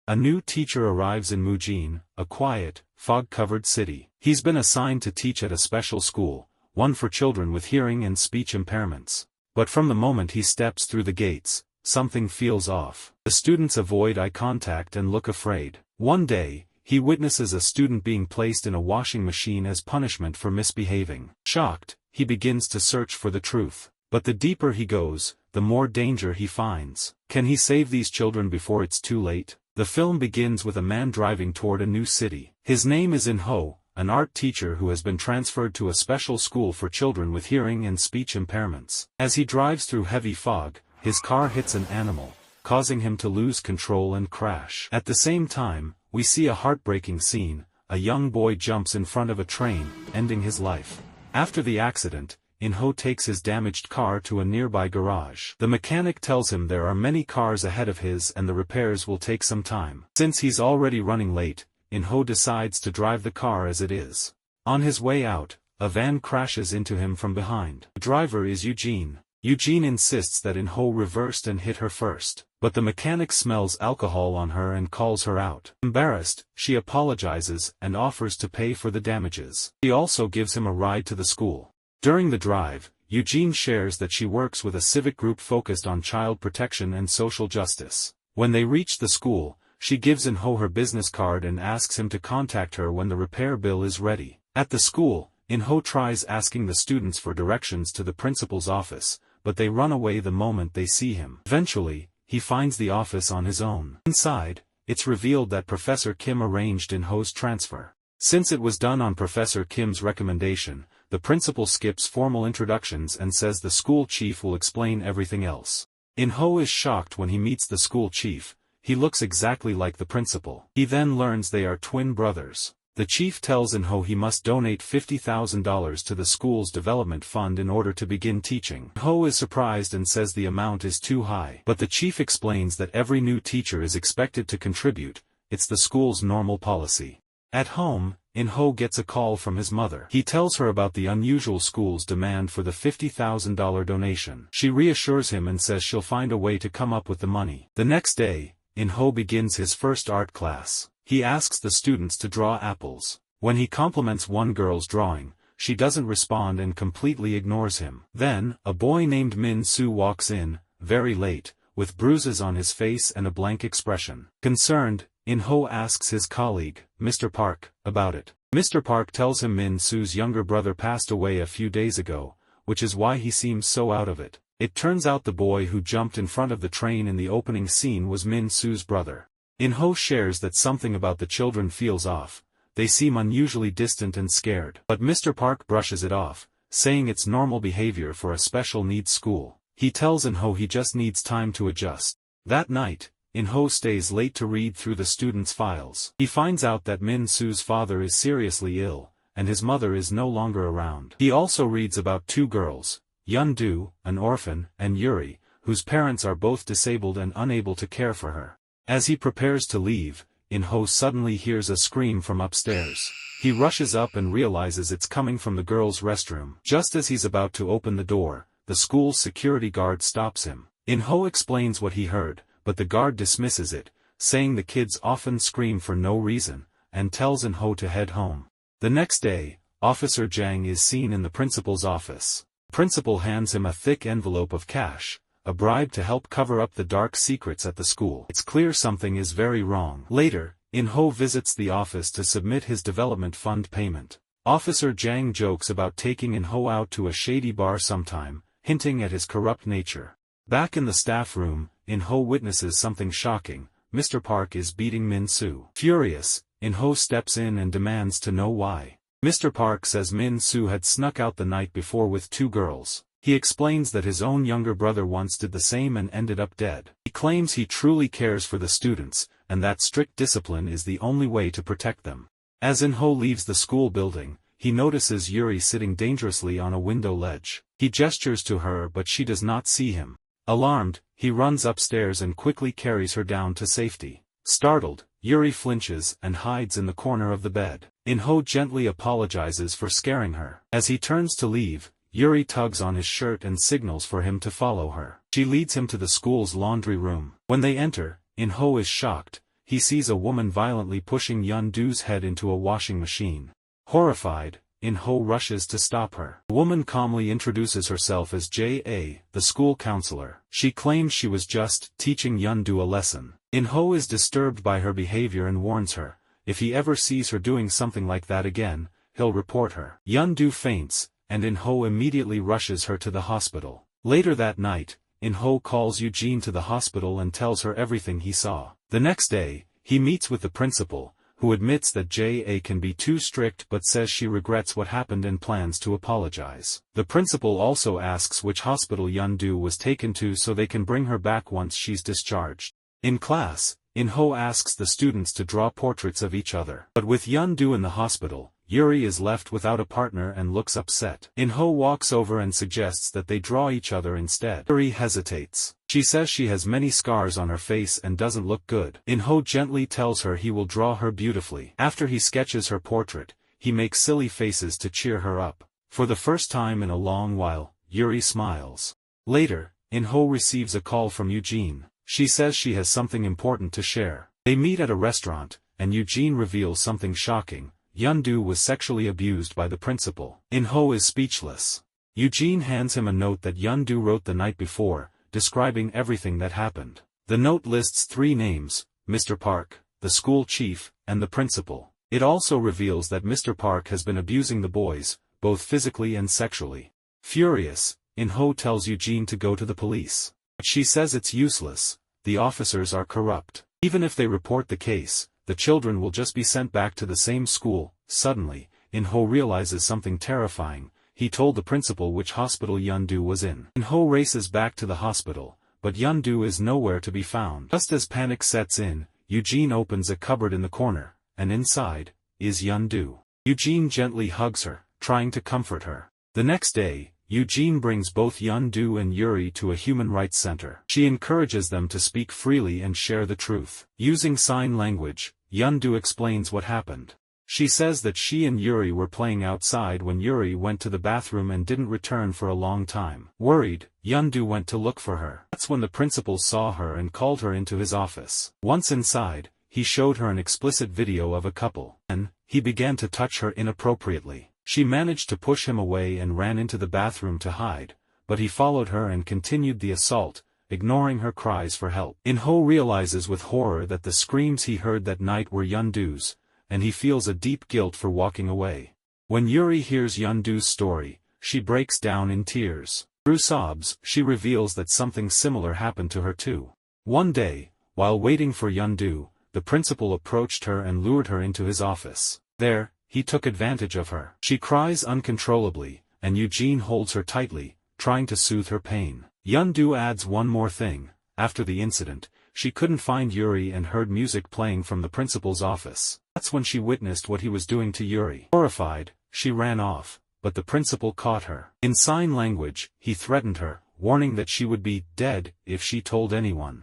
A new teacher arrives in Mujin, a quiet, fog-covered city. He's been assigned to teach at a special school, one for children with hearing and speech impairments. But from the moment he steps through the gates, something feels off. The students avoid eye contact and look afraid. One day, he witnesses a student being placed in a washing machine as punishment for misbehaving. Shocked, he begins to search for the truth. But the deeper he goes, the more danger he finds. Can he save these children before it's too late? The film begins with a man driving toward a new city. His name is In-ho, an art teacher who has been transferred to a special school for children with hearing and speech impairments. As he drives through heavy fog, his car hits an animal, causing him to lose control and crash. At the same time, we see a heartbreaking scene. A young boy jumps in front of a train, ending his life. After the accident, In-ho takes his damaged car to a nearby garage. The mechanic tells him there are many cars ahead of his and the repairs will take some time. Since he's already running late, In-ho decides to drive the car as it is. On his way out, a van crashes into him from behind. The driver is Eugene. Eugene insists that In-ho reversed and hit her first, but the mechanic smells alcohol on her and calls her out. Embarrassed, she apologizes and offers to pay for the damages. He also gives him a ride to the school. During the drive, Eugene shares that she works with a civic group focused on child protection and social justice. When they reach the school, she gives In-ho her business card and asks him to contact her when the repair bill is ready. At the school, In-ho tries asking the students for directions to the principal's office, but they run away the moment they see him. Eventually, he finds the office on his own. Inside, it's revealed that Professor Kim arranged In-ho's transfer. Since it was done on Professor Kim's recommendation, the principal skips formal introductions and says the school chief will explain everything else. In-ho is shocked when he meets the school chief. He looks exactly like the principal. He then learns they are twin brothers. The chief tells In-ho he must donate $50,000 to the school's development fund in order to begin teaching. In-ho is surprised and says the amount is too high. But the chief explains that every new teacher is expected to contribute. It's the school's normal policy. At home, In-ho gets a call from his mother. He tells her about the unusual school's demand for the $50,000 donation. She reassures him and says she'll find a way to come up with the money. The next day, In-ho begins his first art class. He asks the students to draw apples. When he compliments one girl's drawing, she doesn't respond and completely ignores him. Then, a boy named Min-soo walks in, very late, with bruises on his face and a blank expression. Concerned, In-ho asks his colleague, Mr. Park, about it. Mr. Park tells him Min-soo's younger brother passed away a few days ago, which is why he seems so out of it. It turns out the boy who jumped in front of the train in the opening scene was Min-soo's brother. In-ho shares that something about the children feels off. They seem unusually distant and scared. But Mr. Park brushes it off, saying it's normal behavior for a special needs school. He tells In-ho he just needs time to adjust. That night, In-ho stays late to read through the students' files. He finds out that Min-soo's father is seriously ill, and his mother is no longer around. He also reads about two girls, Yeon-do, an orphan, and Yuri, whose parents are both disabled and unable to care for her. As he prepares to leave, In-ho suddenly hears a scream from upstairs. He rushes up and realizes it's coming from the girls' restroom. Just as he's about to open the door, the school's security guard stops him. In-ho explains what he heard, but the guard dismisses it, saying the kids often scream for no reason, and tells In-ho to head home. The next day, Officer Jang is seen in the principal's office. The principal hands him a thick envelope of cash, a bribe to help cover up the dark secrets at the school. It's clear something is very wrong. Later, In-ho visits the office to submit his development fund payment. Officer Jang jokes about taking In-ho out to a shady bar sometime, hinting at his corrupt nature. Back in the staff room, In-ho witnesses something shocking. Mr. Park is beating Min-soo. Furious, In-ho steps in and demands to know why. Mr. Park says Min-soo had snuck out the night before with two girls. He explains that his own younger brother once did the same and ended up dead. He claims he truly cares for the students, and that strict discipline is the only way to protect them. As In-ho leaves the school building, he notices Yuri sitting dangerously on a window ledge. He gestures to her but she does not see him. Alarmed, he runs upstairs and quickly carries her down to safety. Startled, Yuri flinches and hides in the corner of the bed. In-ho gently apologizes for scaring her. As he turns to leave, Yuri tugs on his shirt and signals for him to follow her. She leads him to the school's laundry room. When they enter, In-ho is shocked. he sees a woman violently pushing Yun-Doo's head into a washing machine. Horrified, In-ho rushes to stop her. The woman calmly introduces herself as J.A., the school counselor. She claims she was just teaching Yun-Doo a lesson. In-ho is disturbed by her behavior and warns her, if he ever sees her doing something like that again, he'll report her. Yun-Doo faints, and In-ho immediately rushes her to the hospital. Later that night, In-ho calls Eugene to the hospital and tells her everything he saw. The next day, he meets with the principal, who admits that J.A. can be too strict but says she regrets what happened and plans to apologize. The principal also asks which hospital Yun-Doo was taken to so they can bring her back once she's discharged. In class, In-ho asks the students to draw portraits of each other. But with Yun-Doo in the hospital, Yuri is left without a partner and looks upset. In-ho walks over and suggests that they draw each other instead. Yuri hesitates. She says she has many scars on her face and doesn't look good. In-ho gently tells her he will draw her beautifully. After he sketches her portrait, he makes silly faces to cheer her up. For the first time in a long while, Yuri smiles. Later, In-ho receives a call from Eugene. She says she has something important to share. They meet at a restaurant, and Eugene reveals something shocking. Yun-Doo was sexually abused by the principal. In-ho is speechless. Eugene hands him a note that Yun-Doo wrote the night before, describing everything that happened. The note lists 3 names, Mr. Park, the school chief, and the principal. It also reveals that Mr. Park has been abusing the boys, both physically and sexually. Furious, In-ho tells Eugene to go to the police. But she says it's useless, the officers are corrupt. Even if they report the case, the children will just be sent back to the same school. Suddenly, In-ho realizes something terrifying. He told the principal which hospital Yun-Doo was in. In-ho races back to the hospital, but Yun-Doo is nowhere to be found. Just as panic sets in, Eugene opens a cupboard in the corner, and inside is Yun-Doo. Eugene gently hugs her, trying to comfort her. The next day, Eugene brings both Yun-Doo and Yuri to a human rights center. She encourages them to speak freely and share the truth. Using sign language, Yun-Doo explains what happened. She says that she and Yuri were playing outside when Yuri went to the bathroom and didn't return for a long time. Worried, Yun-Doo went to look for her. That's when the principal saw her and called her into his office. Once inside, he showed her an explicit video of a couple. Then, he began to touch her inappropriately. She managed to push him away and ran into the bathroom to hide, but he followed her and continued the assault, ignoring her cries for help. In-ho realizes with horror that the screams he heard that night were Yun-Doo's, and he feels a deep guilt for walking away. When Yuri hears Yun-Doo's story, she breaks down in tears. Through sobs, she reveals that something similar happened to her too. One day, while waiting for Yun-Doo, the principal approached her and lured her into his office. There, he took advantage of her. She cries uncontrollably, and Eugene holds her tightly, trying to soothe her pain. Yun-Doo adds one more thing. After the incident, she couldn't find Yuri and heard music playing from the principal's office. That's when she witnessed what he was doing to Yuri. Horrified, she ran off, but the principal caught her. In sign language, he threatened her, warning that she would be dead if she told anyone.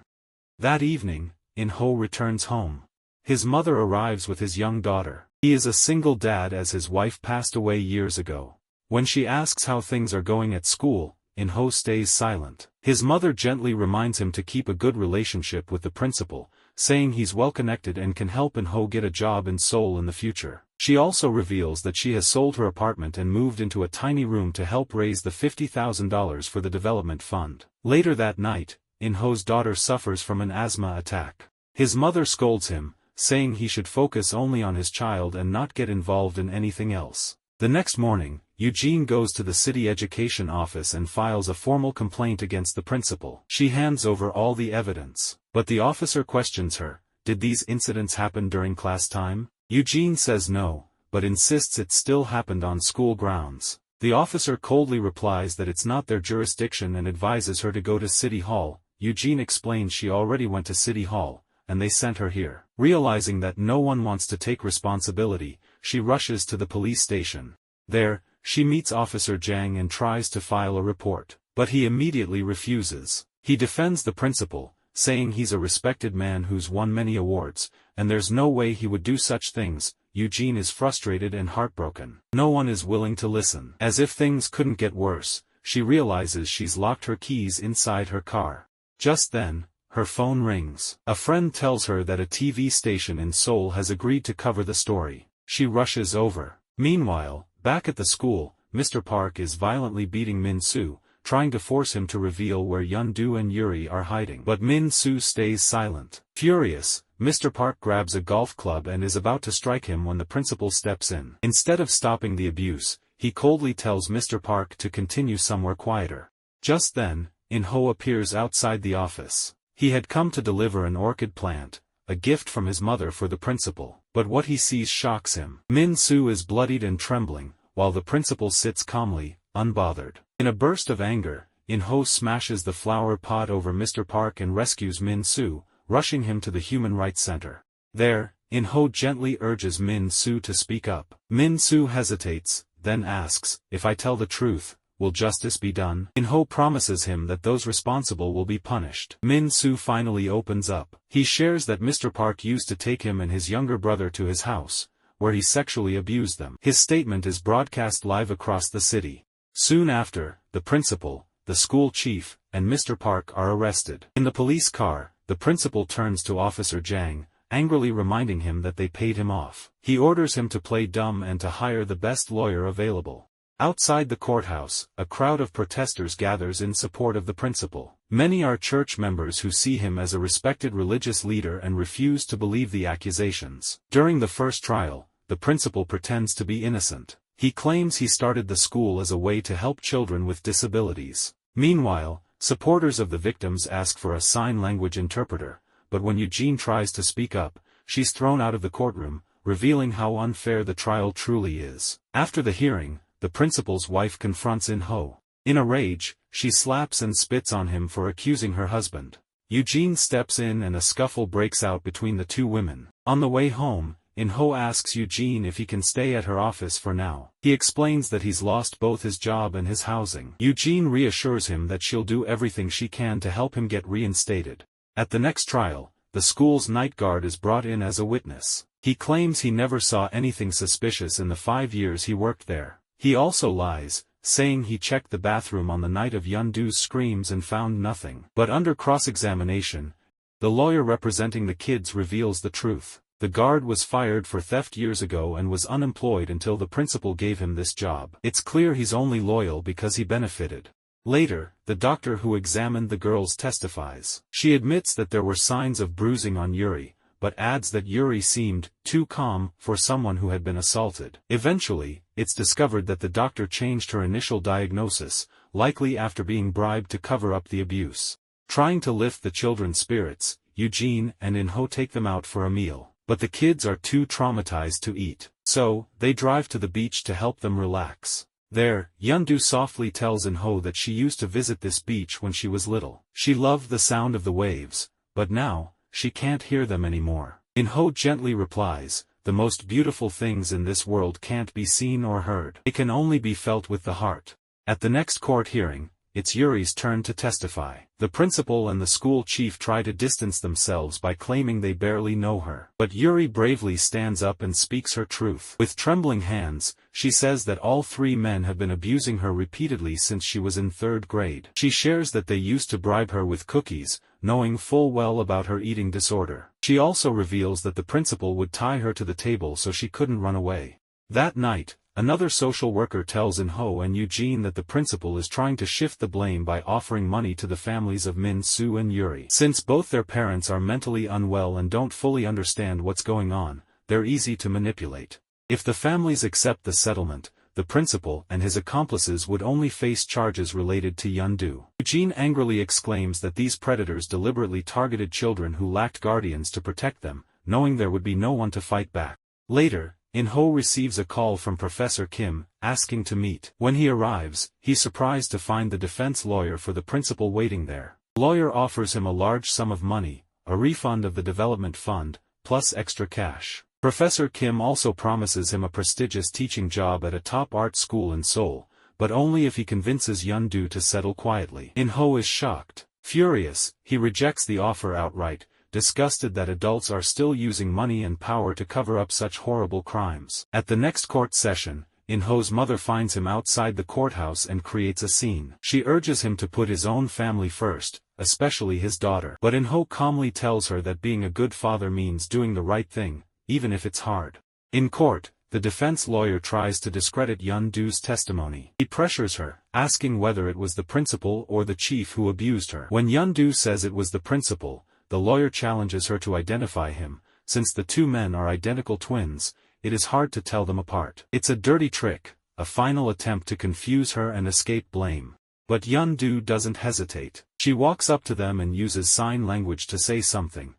That evening, In-ho returns home. His mother arrives with his young daughter. He is a single dad as his wife passed away years ago. When she asks how things are going at school, In-ho stays silent. His mother gently reminds him to keep a good relationship with the principal, saying he's well connected and can help In-ho get a job in Seoul in the future. She also reveals that she has sold her apartment and moved into a tiny room to help raise the $50,000 for the development fund. Later that night, In-ho's daughter suffers from an asthma attack. His mother scolds him, saying he should focus only on his child and not get involved in anything else. The next morning, Eugene goes to the city education office and files a formal complaint against the principal. She hands over all the evidence, but the officer questions her, did these incidents happen during class time? Eugene says no, but insists it still happened on school grounds. The officer coldly replies that it's not their jurisdiction and advises her to go to City Hall. Eugene explains she already went to City Hall, and they sent her here. Realizing that no one wants to take responsibility, she rushes to the police station. There, she meets Officer Jang and tries to file a report, but he immediately refuses. He defends the principal, saying he's a respected man who's won many awards, and there's no way he would do such things. Eugene is frustrated and heartbroken. No one is willing to listen. As if things couldn't get worse, she realizes she's locked her keys inside her car. Just then, her phone rings. A friend tells her that a TV station in Seoul has agreed to cover the story. She rushes over. Meanwhile, back at the school, Mr. Park is violently beating Min-soo, trying to force him to reveal where Yeon-do and Yuri are hiding. But Min-soo stays silent. Furious, Mr. Park grabs a golf club and is about to strike him when the principal steps in. Instead of stopping the abuse, he coldly tells Mr. Park to continue somewhere quieter. Just then, In-ho appears outside the office. He had come to deliver an orchid plant, a gift from his mother for the principal. But what he sees shocks him. Min-soo is bloodied and trembling, while the principal sits calmly, unbothered. In a burst of anger, In-ho smashes the flower pot over Mr. Park and rescues Min-soo, rushing him to the Human Rights Center. There, In-ho gently urges Min-soo to speak up. Min-soo hesitates, then asks, "If I tell the truth, will justice be done?" In-ho promises him that those responsible will be punished. Min-soo finally opens up. He shares that Mr. Park used to take him and his younger brother to his house, where he sexually abused them. His statement is broadcast live across the city. Soon after, the principal, the school chief, and Mr. Park are arrested. In the police car, the principal turns to Officer Jang, angrily reminding him that they paid him off. He orders him to play dumb and to hire the best lawyer available. Outside the courthouse, a crowd of protesters gathers in support of the principal. Many are church members who see him as a respected religious leader and refuse to believe the accusations. During the first trial, the principal pretends to be innocent. He claims he started the school as a way to help children with disabilities. Meanwhile, supporters of the victims ask for a sign language interpreter, but when Eugene tries to speak up, she's thrown out of the courtroom, revealing how unfair the trial truly is. After the hearing, the principal's wife confronts In-ho. In a rage, she slaps and spits on him for accusing her husband. Eugene steps in and a scuffle breaks out between the two women. On the way home, In-ho asks Eugene if he can stay at her office for now. He explains that he's lost both his job and his housing. Eugene reassures him that she'll do everything she can to help him get reinstated. At the next trial, the school's night guard is brought in as a witness. He claims he never saw anything suspicious in the 5 years he worked there. He also lies, saying he checked the bathroom on the night of Yeon-do's screams and found nothing. But under cross-examination, the lawyer representing the kids reveals the truth. The guard was fired for theft years ago and was unemployed until the principal gave him this job. It's clear he's only loyal because he benefited. Later, the doctor who examined the girls testifies. She admits that there were signs of bruising on Yuri, but adds that Yuri seemed too calm for someone who had been assaulted. Eventually, it's discovered that the doctor changed her initial diagnosis, likely after being bribed to cover up the abuse. Trying to lift the children's spirits, Eugene and In-ho take them out for a meal, but the kids are too traumatized to eat. So, they drive to the beach to help them relax. There, Yeon-do softly tells In-ho that she used to visit this beach when she was little. She loved the sound of the waves, but now, she can't hear them anymore. In-ho gently replies, "The most beautiful things in this world can't be seen or heard. They can only be felt with the heart." At the next court hearing, it's Yuri's turn to testify. The principal and the school chief try to distance themselves by claiming they barely know her. But Yuri bravely stands up and speaks her truth. With trembling hands, she says that all 3 men have been abusing her repeatedly since she was in 3rd grade. She shares that they used to bribe her with cookies, knowing full well about her eating disorder. She also reveals that the principal would tie her to the table so she couldn't run away. That night, another social worker tells In-ho and Eugene that the principal is trying to shift the blame by offering money to the families of Min-soo and Yuri. Since both their parents are mentally unwell and don't fully understand what's going on, they're easy to manipulate. If the families accept the settlement, the principal and his accomplices would only face charges related to Yeon-do. Eugene angrily exclaims that these predators deliberately targeted children who lacked guardians to protect them, knowing there would be no one to fight back. Later, In-ho receives a call from Professor Kim, asking to meet. When he arrives, he's surprised to find the defense lawyer for the principal waiting there. The lawyer offers him a large sum of money, a refund of the development fund, plus extra cash. Professor Kim also promises him a prestigious teaching job at a top art school in Seoul, but only if he convinces Yeon-do to settle quietly. In-ho is shocked. Furious, he rejects the offer outright, disgusted that adults are still using money and power to cover up such horrible crimes. At the next court session, In-ho's mother finds him outside the courthouse and creates a scene. She urges him to put his own family first, especially his daughter. But In-ho calmly tells her that being a good father means doing the right thing, even if it's hard. In court, the defense lawyer tries to discredit Yun-do's testimony. He pressures her, asking whether it was the principal or the chief who abused her. When Yun-do says it was the principal, the lawyer challenges her to identify him. Since the two men are identical twins, it is hard to tell them apart. It's a dirty trick, a final attempt to confuse her and escape blame. But Yun-do doesn't hesitate. She walks up to them and uses sign language to say something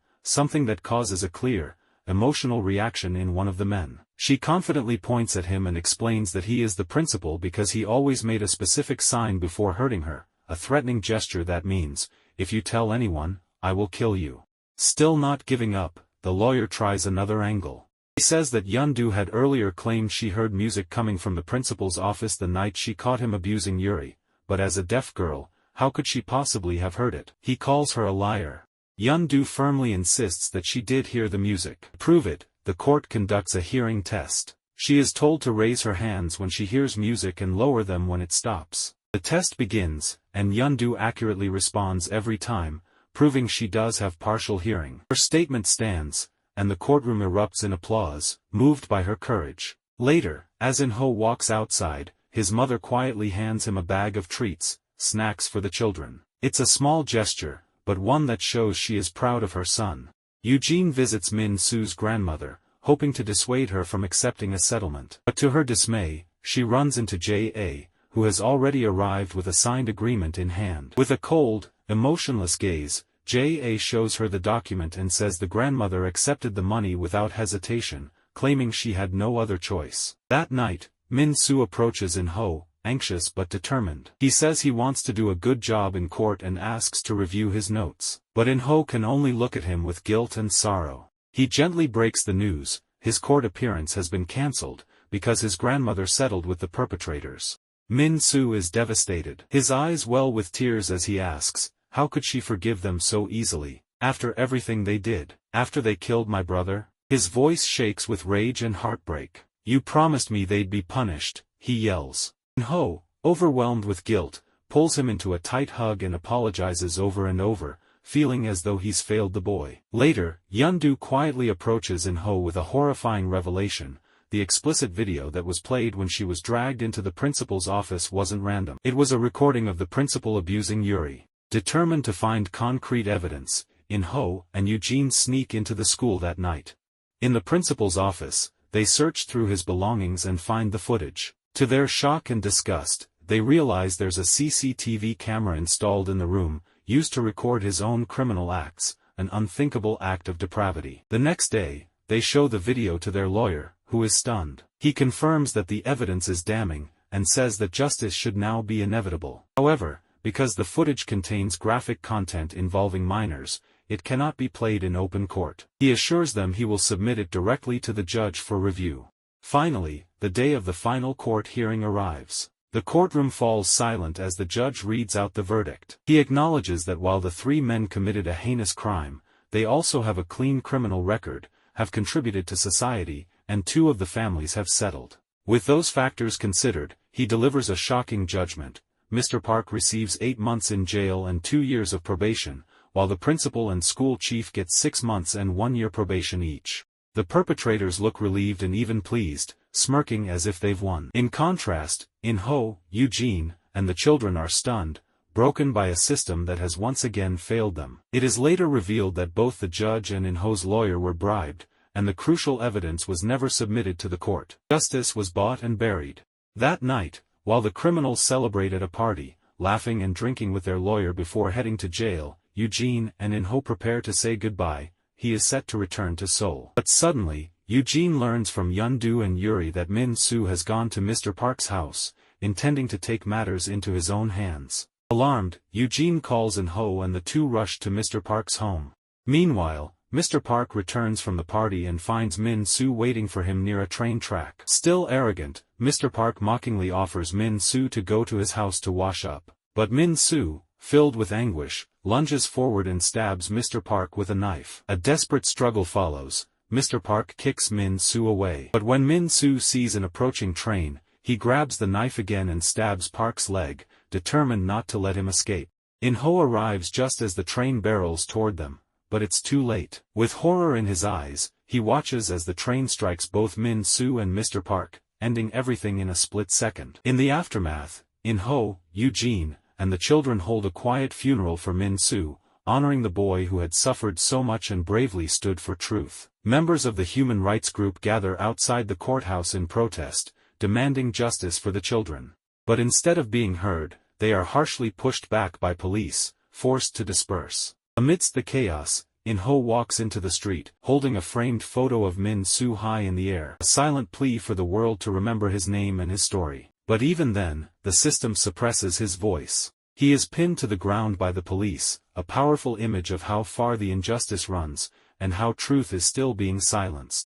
that causes a clear, emotional reaction in one of the men. She confidently points at him and explains that he is the principal because he always made a specific sign before hurting her, a threatening gesture that means, if you tell anyone, I will kill you. Still not giving up, the lawyer tries another angle. He says that Yun-do had earlier claimed she heard music coming from the principal's office the night she caught him abusing Yuri, but as a deaf girl, how could she possibly have heard it? He calls her a liar. Yun-do firmly insists that she did hear the music. To prove it, the court conducts a hearing test. She is told to raise her hands when she hears music and lower them when it stops. The test begins, and Yun-do accurately responds every time, proving she does have partial hearing. Her statement stands, and the courtroom erupts in applause, moved by her courage. Later, as In-ho walks outside, his mother quietly hands him a bag of treats, snacks for the children. It's a small gesture, but one that shows she is proud of her son. Eugene visits Min-soo's grandmother, hoping to dissuade her from accepting a settlement. But to her dismay, she runs into J.A., who has already arrived with a signed agreement in hand. With a cold, emotionless gaze, J.A. shows her the document and says the grandmother accepted the money without hesitation, claiming she had no other choice. That night, Min-soo approaches In-ho, anxious but determined. He says he wants to do a good job in court and asks to review his notes. But In-ho can only look at him with guilt and sorrow. He gently breaks the news: his court appearance has been cancelled, because his grandmother settled with the perpetrators. Min-soo is devastated. His eyes well with tears as he asks, how could she forgive them so easily, after everything they did, after they killed my brother? His voice shakes with rage and heartbreak. You promised me they'd be punished, he yells. In-ho, overwhelmed with guilt, pulls him into a tight hug and apologizes over and over, feeling as though he's failed the boy. Later, Yun-do quietly approaches In-ho with a horrifying revelation: the explicit video that was played when she was dragged into the principal's office wasn't random. It was a recording of the principal abusing Yuri. Determined to find concrete evidence, In-ho and Eugene sneak into the school that night. In the principal's office, they search through his belongings and find the footage. To their shock and disgust, they realize there's a CCTV camera installed in the room, used to record his own criminal acts, an unthinkable act of depravity. The next day, they show the video to their lawyer, who is stunned. He confirms that the evidence is damning, and says that justice should now be inevitable. However, because the footage contains graphic content involving minors, it cannot be played in open court. He assures them he will submit it directly to the judge for review. Finally, the day of the final court hearing arrives. The courtroom falls silent as the judge reads out the verdict. He acknowledges that while the three men committed a heinous crime, they also have a clean criminal record, have contributed to society, and two of the families have settled. With those factors considered, he delivers a shocking judgment. Mr. Park receives 8 months in jail and 2 years of probation, while the principal and school chief get 6 months and 1 year probation each. The perpetrators look relieved and even pleased, smirking as if they've won. In contrast, In-ho, Eugene, and the children are stunned, broken by a system that has once again failed them. It is later revealed that both the judge and In-ho's lawyer were bribed, and the crucial evidence was never submitted to the court. Justice was bought and buried. That night, while the criminals celebrate at a party, laughing and drinking with their lawyer before heading to jail, Eugene and In-ho prepare to say goodbye. He is set to return to Seoul. But suddenly, Eugene learns from Yun-do and Yuri that Min-soo has gone to Mr. Park's house, intending to take matters into his own hands. Alarmed, Eugene calls In-ho and the two rush to Mr. Park's home. Meanwhile, Mr. Park returns from the party and finds Min-soo waiting for him near a train track. Still arrogant, Mr. Park mockingly offers Min-soo to go to his house to wash up. But Min-soo, filled with anguish, lunges forward and stabs Mr. Park with a knife. A desperate struggle follows. Mr. Park kicks Min-soo away. But when Min-soo sees an approaching train, he grabs the knife again and stabs Park's leg, determined not to let him escape. In-ho arrives just as the train barrels toward them, but it's too late. With horror in his eyes, he watches as the train strikes both Min-soo and Mr. Park, ending everything in a split second. In the aftermath, In-ho, Eugene, and the children hold a quiet funeral for Min-soo, honoring the boy who had suffered so much and bravely stood for truth. Members of the human rights group gather outside the courthouse in protest, demanding justice for the children. But instead of being heard, they are harshly pushed back by police, forced to disperse. Amidst the chaos, In-ho walks into the street, holding a framed photo of Min-soo high in the air, a silent plea for the world to remember his name and his story. But even then, the system suppresses his voice. He is pinned to the ground by the police, a powerful image of how far the injustice runs, and how truth is still being silenced.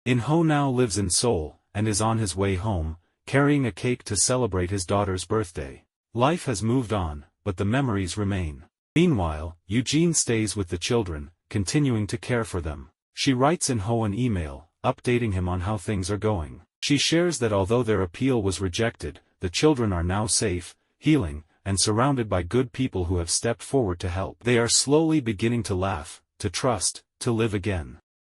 In-ho now lives in Seoul, and is on his way home, carrying a cake to celebrate his daughter's birthday. Life has moved on, but the memories remain. Meanwhile, Eugene stays with the children, continuing to care for them. She writes In-ho an email, updating him on how things are going. She shares that although their appeal was rejected, the children are now safe, healing, and surrounded by good people who have stepped forward to help. They are slowly beginning to laugh, to trust, to live again.